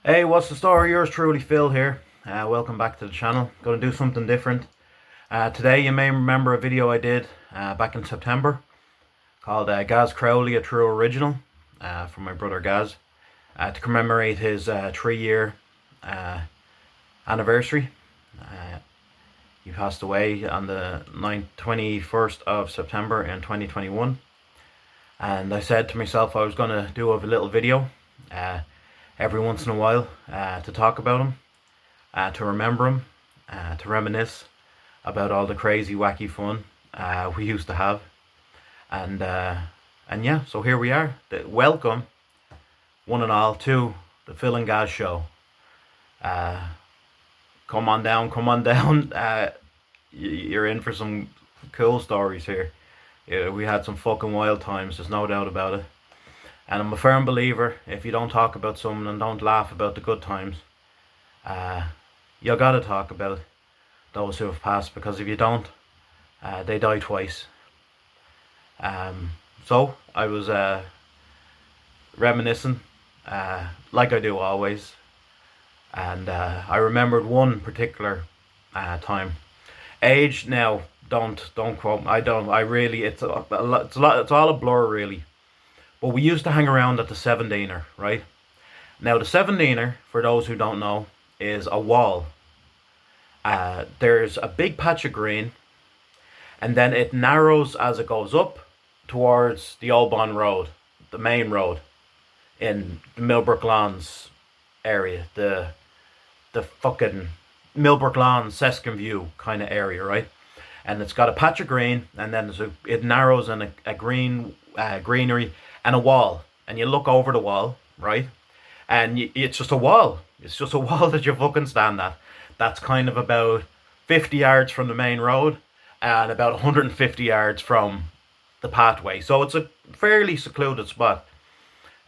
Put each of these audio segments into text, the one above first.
Hey, what's the story? Yours truly, Phil here. Welcome back to the channel. Going to do something different. Today you may remember a video I did back in September called Gaz Crowley, a True Original, from my brother Gaz, to commemorate his 3-year anniversary. He passed away on the 21st of September in 2021. And I said to myself I was going to do a little video every once in a while to talk about him, to remember him, to reminisce about all the crazy, wacky fun we used to have. And yeah, so here we are. Welcome, one and all, to the Phil and Gaz show. Come on down, come on down. You're in for some cool stories here. Yeah, we had some fucking wild times, there's no doubt about it. And I'm a firm believer, if you don't talk about someone and don't laugh about the good times, you gotta talk about those who have passed, because if you don't, they die twice. So I was reminiscing, like I do always, and I remembered one particular time. Age now, don't quote me. I really, it's all a blur really. But we used to hang around at the 17er, right? Now the 17er, for those who don't know, is a wall. There's a big patch of green, and then it narrows as it goes up towards the Old Bond Road, the main road in the Millbrook Lawns area, the fucking Millbrook Lawns, Seskin View kind of area, right? And it's got a patch of green, and then it narrows in a green greenery and a wall, and you look over the wall, right? And it's just a wall. It's just a wall that you fucking stand at. That's kind of about 50 yards from the main road and about 150 yards from the pathway. So it's a fairly secluded spot.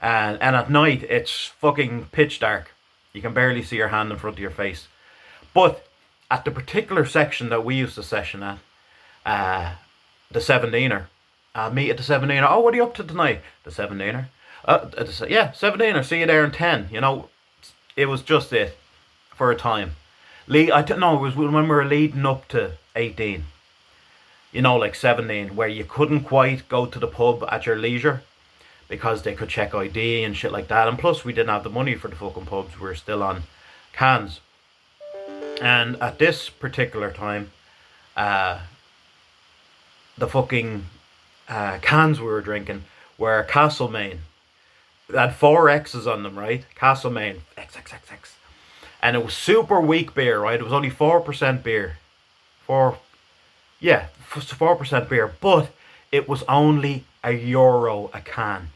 And at night, it's fucking pitch dark. You can barely see your hand in front of your face. But at the particular section that we used to session at, the 17er, meet at the 17er. Oh, what are you up to tonight? The 17er. Yeah, 17er. See you there in 10. You know, it was just it for a time. I don't know, it was when we were leading up to 18. You know, like 17, where you couldn't quite go to the pub at your leisure because they could check ID and shit like that. And plus, we didn't have the money for the fucking pubs. We were still on cans. And at this particular time, the fucking cans we were drinking were Castlemaine. It had 4 X's on them, right? Castlemaine, XXXX. And it was super weak beer, right? It was only 4% beer. 4% beer. But it was only €1 a can.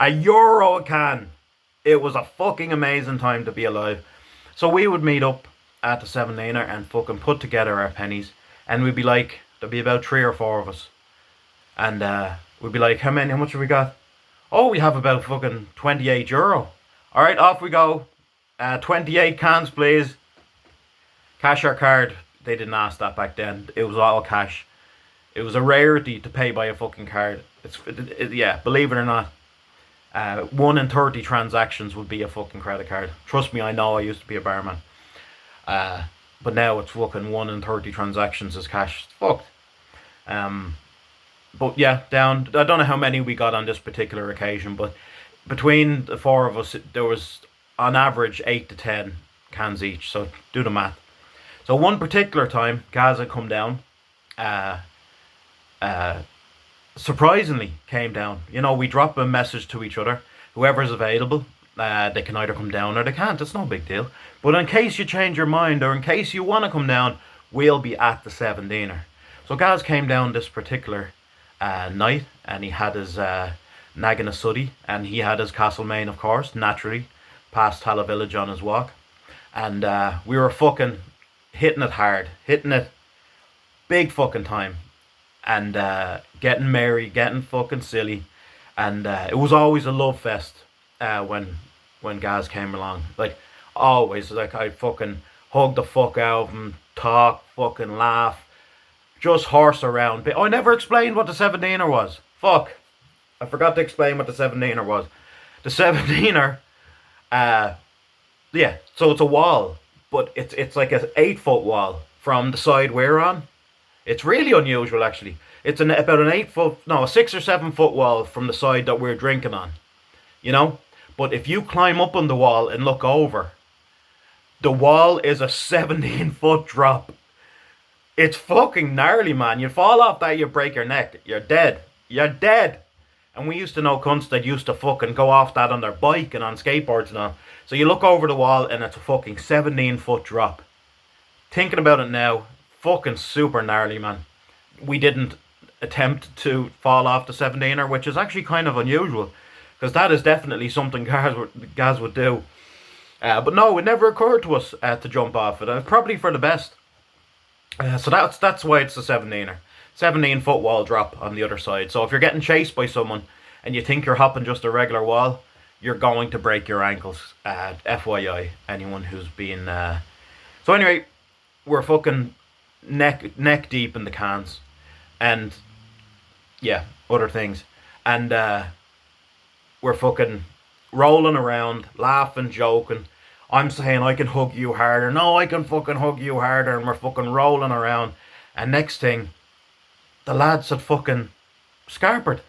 €1 a can! It was a fucking amazing time to be alive. So we would meet up at the 17er and fucking put together our pennies. And we'd be like, there'd be about 3 or 4 of us. And we'd be like, how much have we got? Oh, we have about fucking €28. Alright, off we go. 28 cans, please. Cash or card? They didn't ask that back then. It was all cash. It was a rarity to pay by a fucking card. Yeah, believe it or not. 1 in 30 transactions would be a fucking credit card. Trust me, I know, I used to be a barman. But now it's fucking 1 in 30 transactions is cash. It's fucked. But yeah, down. I don't know how many we got on this particular occasion, but between the 4 of us, there was on average 8 to 10 cans each. So do the math. So one particular time, Gaz had come down. Surprisingly came down. You know, we drop a message to each other. Whoever's available, they can either come down or they can't. It's no big deal. But in case you change your mind or in case you want to come down, we'll be at the 17er. So Gaz came down this particular night, and he had his Naggin a Suddy, and he had his Castlemaine, of course, naturally, past Tala Village on his walk. And we were fucking hitting it hard, hitting it big fucking time, and getting merry, getting fucking silly. And it was always a love fest when Gaz came along. Like, always, like, I'd fucking hug the fuck out of him, talk, fucking laugh, just horse around. But I never explained what the 17er was. Fuck. I forgot to explain what the 17er was. The 17er, Yeah, so it's a wall, but it's like an 8 foot wall from the side we're on. It's really unusual, actually. It's about an 8 foot, no, a 6 or 7 foot wall from the side that we're drinking on, you know? But if you climb up on the wall and look over, the wall is a 17 foot drop. It's fucking gnarly, man. You fall off that, you break your neck. You're dead. You're dead. And we used to know cunts that used to fucking go off that on their bike and on skateboards and all. So you look over the wall and it's a fucking 17 foot drop. Thinking about it now, fucking super gnarly, man. We didn't attempt to fall off the 17er, which is actually kind of unusual. Because that is definitely something guys would do. But no, it never occurred to us to jump off it. Probably for the best. So that's why it's a 17er. 17 foot wall drop on the other side. So if you're getting chased by someone and you think you're hopping just a regular wall, you're going to break your ankles. FYI, anyone who's been... So anyway, we're fucking neck deep in the cans. And, yeah, other things. And we're fucking rolling around, laughing, joking. I'm saying I can hug you harder. No, I can fucking hug you harder. And we're fucking rolling around. And next thing, the lads had fucking scarpered.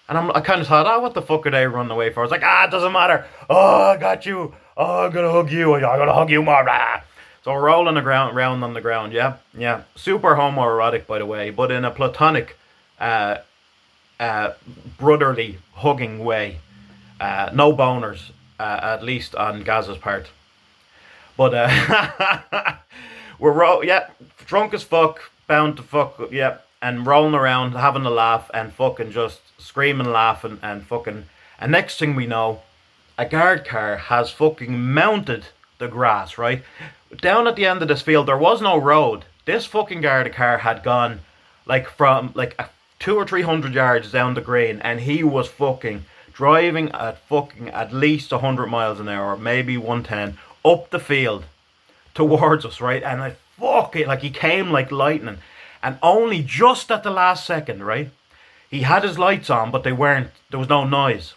And I kind of thought, what the fuck are they running away for? I was like, it doesn't matter. Oh, I got you. Oh, I'm going to hug you. I'm going to hug you more. So we're rolling around on the ground. Yeah, yeah. Super homoerotic, by the way. But in a platonic, brotherly hugging way. No boners. At least on Gaz's part. But we're drunk as fuck, bound to fuck, yeah, and rolling around, having a laugh, and fucking just screaming, laughing, and fucking. And next thing we know, a guard car has fucking mounted the grass, right? Down at the end of this field, there was no road. This fucking guard car had gone like from like 200 or 300 yards down the green, and he was fucking driving at fucking at least 100 miles an hour, maybe 110, up the field towards us, right? And like he came like lightning. And only just at the last second, right? He had his lights on, but there was no noise.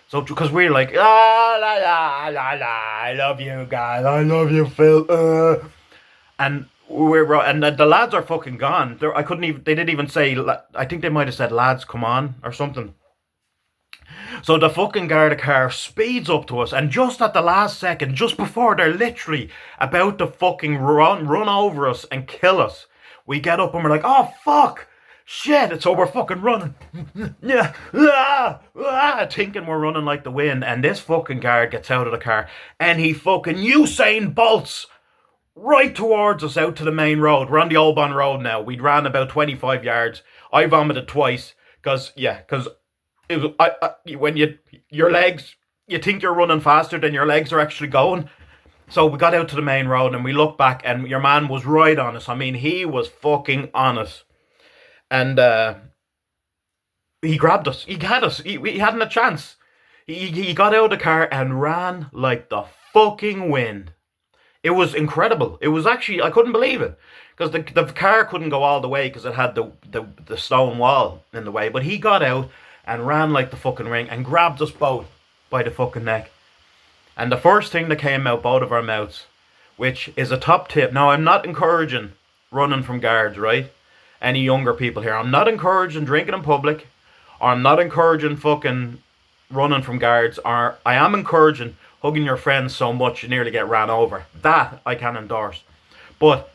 So, because we were like, la la la la, I love you guys, I love you, Phil. And the lads are fucking gone. They didn't even say, I think they might have said, lads, come on, or something. So the fucking Garda car speeds up to us, and just at the last second, just before they're literally about to fucking run over us and kill us, we get up and we're like, oh fuck, shit, and so we're fucking running, thinking we're running like the wind, and this fucking guard gets out of the car, and he fucking Usain bolts right towards us out to the main road. We're on the Old Bond Road now. We'd ran about 25 yards. I vomited twice, because it was, when your legs, you think you're running faster than your legs are actually going. So we got out to the main road and we looked back and your man was right on us. I mean, he was fucking on us. And he grabbed us. He had us. He hadn't a chance. He got out of the car and ran like the fucking wind. It was incredible. It was actually, I couldn't believe it. Because the car couldn't go all the way because it had the stone wall in the way. But he got out and ran like the fucking ring and grabbed us both by the fucking neck. And the first thing that came out both of our mouths, which is a top tip. Now, I'm not encouraging running from guards, right? Any younger people here. I'm not encouraging drinking in public. Or I'm not encouraging fucking running from guards. Or I am encouraging hugging your friends so much you nearly get ran over. That I can endorse. But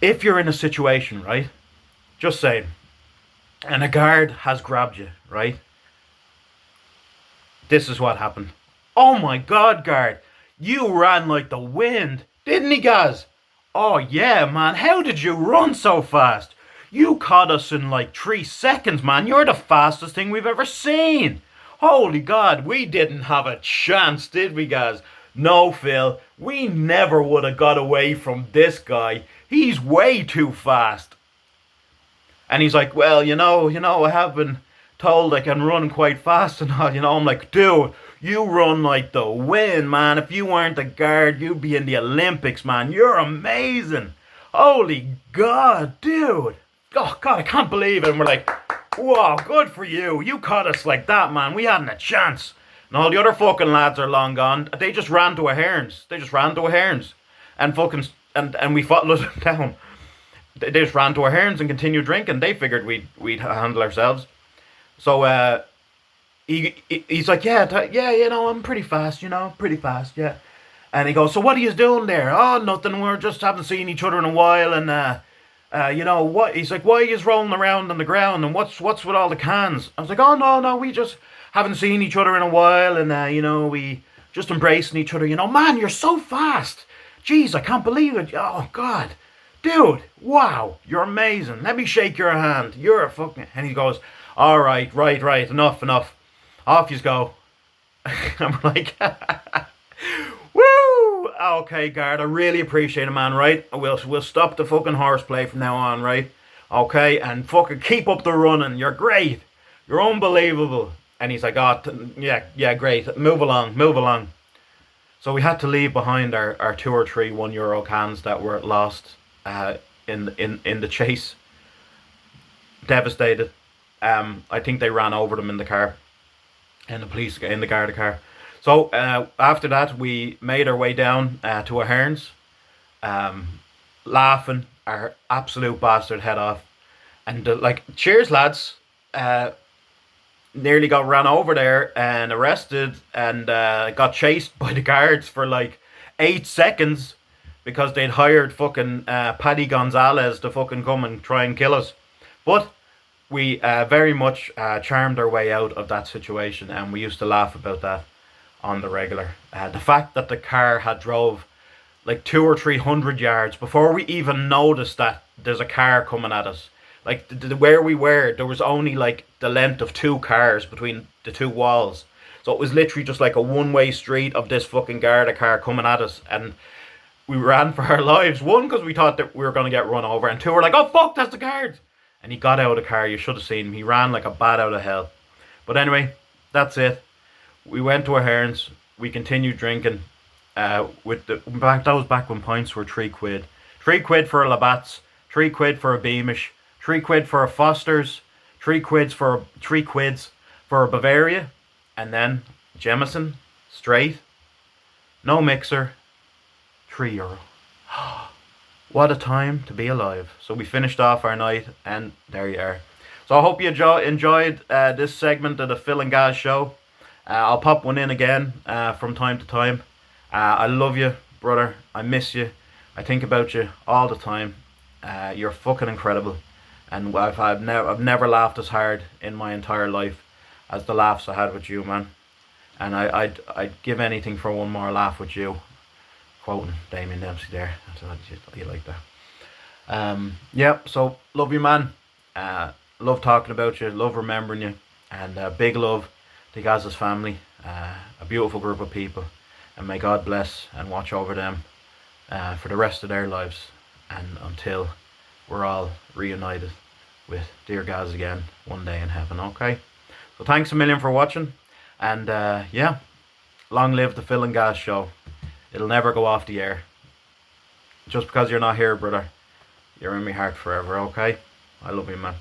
if you're in a situation, right? Just saying. And a guard has grabbed you, right? This is what happened. Oh my God, guard. You ran like the wind. Didn't he, Gaz? Oh yeah, man. How did you run so fast? You caught us in like 3 seconds, man. You're the fastest thing we've ever seen. Holy God, we didn't have a chance, did we, Gaz? No, Phil. We never would have got away from this guy. He's way too fast. And he's like, well, I have been told I can run quite fast and all, I'm like, dude, you run like the wind, man. If you weren't a guard, you'd be in the Olympics, man. You're amazing. Holy God, dude. Oh, God, I can't believe it. And we're like, whoa, good for you. You caught us like that, man. We hadn't a chance. And all the other fucking lads are long gone. They just ran to a Hearns. And fucking, and we followed them down. They just ran to a Hearns and continued drinking. They figured we'd handle ourselves. So, he's like, yeah, I'm pretty fast, yeah. And he goes, so what are you doing there? Oh, nothing, we're just haven't seen each other in a while, and, what? He's like, why are you rolling around on the ground, and what's with all the cans? I was like, oh, no, we just haven't seen each other in a while, and, we just embracing each other, man, you're so fast. Jeez, I can't believe it. Oh, God. Dude, wow, you're amazing. Let me shake your hand. You're a fucking... And he goes, all right, enough. Off you go. I'm like, woo! Okay, guard, I really appreciate it, man, right? We'll stop the fucking horseplay from now on, right? Okay, and fucking keep up the running. You're great. You're unbelievable. And he's like, oh, yeah, great. Move along. So we had to leave behind our 2 or 3 €1 cans that were lost in the chase. Devastated. I think they ran over them in the car. And the police in the guard car. So after that, we made our way down to a Hearns, laughing our absolute bastard head off, and cheers, lads. Nearly got ran over there and arrested, and got chased by the guards for 8 seconds because they'd hired fucking Paddy Gonzalez to fucking come and try and kill us, but. We very much charmed our way out of that situation, and we used to laugh about that on the regular. The fact that the car had drove 200 or 300 yards before we even noticed that there's a car coming at us. Where we were, there was only the length of 2 cars between the 2 walls. So it was literally just a one-way street of this fucking Garda car coming at us, and we ran for our lives. 1, because we thought that we were going to get run over, and 2, we're like, oh fuck, that's the guards. And he got out of the car. You should have seen him. He ran like a bat out of hell. But anyway, that's it. We went to a Hearns. We continued drinking. That was back when pints were £3. £3 for a Labatt's. £3 for a Beamish. £3 for a Foster's. £3 for a Bavaria. And then Jameson, straight. No mixer. €3. What a time to be alive. So we finished off our night, and there you are. So I hope you enjoyed this segment of the Phil and Gaz show. I'll pop one in again from time to time. I love you, brother. I miss you. I think about you all the time. You're fucking incredible. And I've never laughed as hard in my entire life as the laughs I had with you, man. And I'd give anything for one more laugh with you. Quoting Damien Dempsey there. You like that. So love you, man. Love talking about you. Love remembering you. And big love to Gaz's family. A beautiful group of people. And may God bless and watch over them for the rest of their lives. And until we're all reunited with dear Gaz again one day in heaven. Okay? So thanks a million for watching. And long live the Phil and Gaz show. It'll never go off the air. Just because you're not here, brother. You're in my heart forever, okay? I love you, man.